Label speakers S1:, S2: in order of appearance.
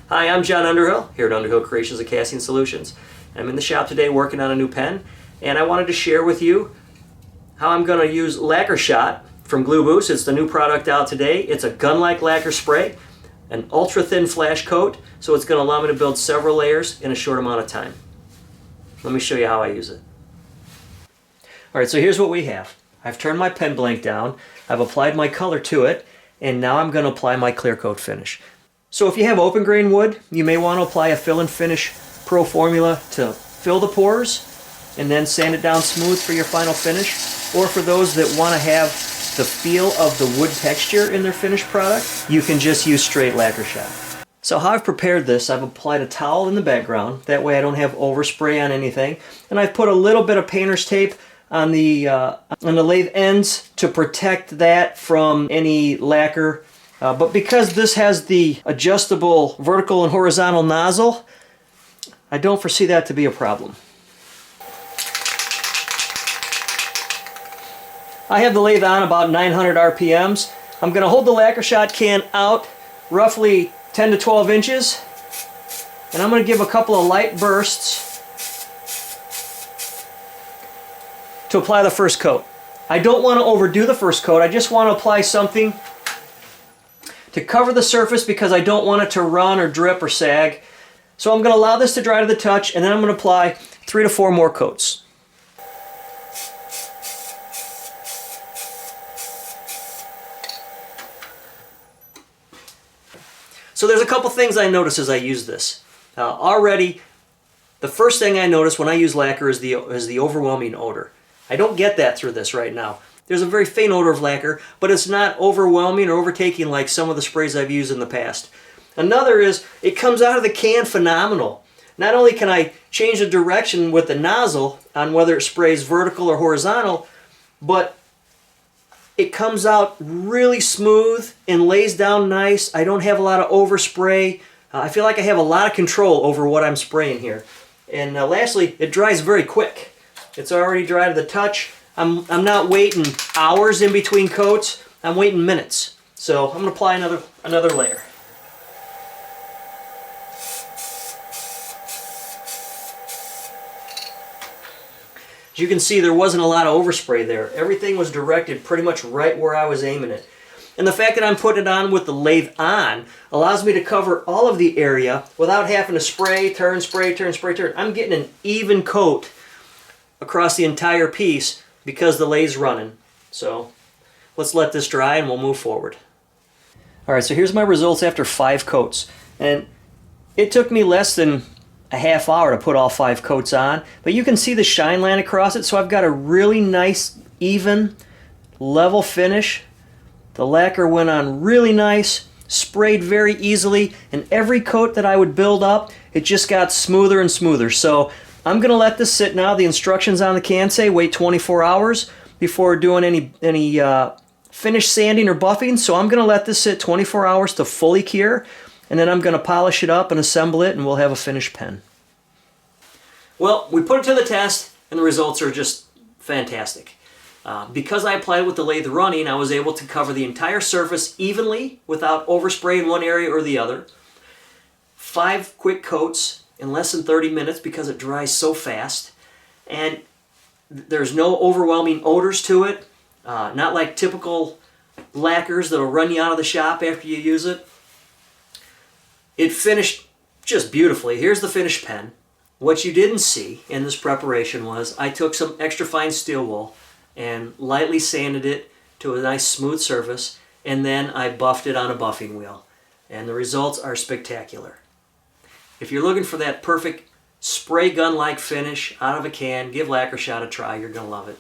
S1: Hi, I'm John Underhill here at Underhill Creations and Casting Solutions. I'm in the shop today working on a new pen, and I wanted to share with you how I'm going to use Lacquer Shot from GluBoost. It's the new product out today. It's a gun-like lacquer spray, an ultra-thin flash coat, so it's going to allow me to build several layers in a short amount of time. Let me show you how I use it. Alright, so here's what we have. I've turned my pen blank down, I've applied my color to it, and now I'm going to apply my clear coat finish. So if you have open grain wood, you may want to apply a fill and finish pro formula to fill the pores and then sand it down smooth for your final finish. Or for those that want to have the feel of the wood texture in their finished product, you can just use straight Lacquer Shot. So how I've prepared this, I've applied a towel in the background, that way I don't have overspray on anything, and I've put a little bit of painter's tape on the lathe ends to protect that from any lacquer. But because this has the adjustable vertical and horizontal nozzle, I don't foresee that to be a problem. I have the lathe on about 900 RPMs. I'm going to hold the Lacquer Shot can out roughly 10 to 12 inches, and I'm going to give a couple of light bursts to apply the first coat. I don't want to overdo the first coat. I just want to apply something to cover the surface because I don't want it to run or drip or sag. So I'm going to allow this to dry to the touch, and then I'm going to apply 3 to 4 more coats. So there's a couple things I notice as I use this. Already, the first thing I notice when I use lacquer is the overwhelming odor. I don't get that through this right now. There's a very faint odor of lacquer, but it's not overwhelming or overtaking like some of the sprays I've used in the past. Another is, it comes out of the can phenomenal. Not only can I change the direction with the nozzle on whether it sprays vertical or horizontal, but it comes out really smooth and lays down nice. I don't have a lot of overspray. I feel like I have a lot of control over what I'm spraying here. And lastly, it dries very quick. It's already dry to the touch. I'm not waiting hours in between coats. I'm waiting minutes. So I'm going to apply another layer. As you can see, there wasn't a lot of overspray there. Everything was directed pretty much right where I was aiming it. And the fact that I'm putting it on with the lathe on allows me to cover all of the area without having to spray, turn, spray, turn, spray, turn. I'm getting an even coat across the entire piece because the lathe's running. So let's let this dry and we'll move forward. Alright, so here's my results after 5 coats. And it took me less than a half hour to put all 5 coats on, but you can see the shine line across it, so I've got a really nice, even, level finish. The lacquer went on really nice, sprayed very easily, and every coat that I would build up, it just got smoother and smoother. So I'm going to let this sit now. The instructions on the can say wait 24 hours before doing any finish sanding or buffing, so I'm going to let this sit 24 hours to fully cure, and then I'm going to polish it up and assemble it, and we'll have a finished pen. Well, we put it to the test, and the results are just fantastic. Because I applied it with the lathe running, I was able to cover the entire surface evenly without overspray in one area or the other. 5 quick coats in less than 30 minutes because it dries so fast. And there's no overwhelming odors to it, not like typical lacquers that'll run you out of the shop after you use it. It finished just beautifully. Here's the finished pen. What you didn't see in this preparation was I took some extra fine steel wool and lightly sanded it to a nice smooth surface, and then I buffed it on a buffing wheel. And the results are spectacular. If you're looking for that perfect spray gun-like finish out of a can, give Lacquer Shot a try. You're going to love it.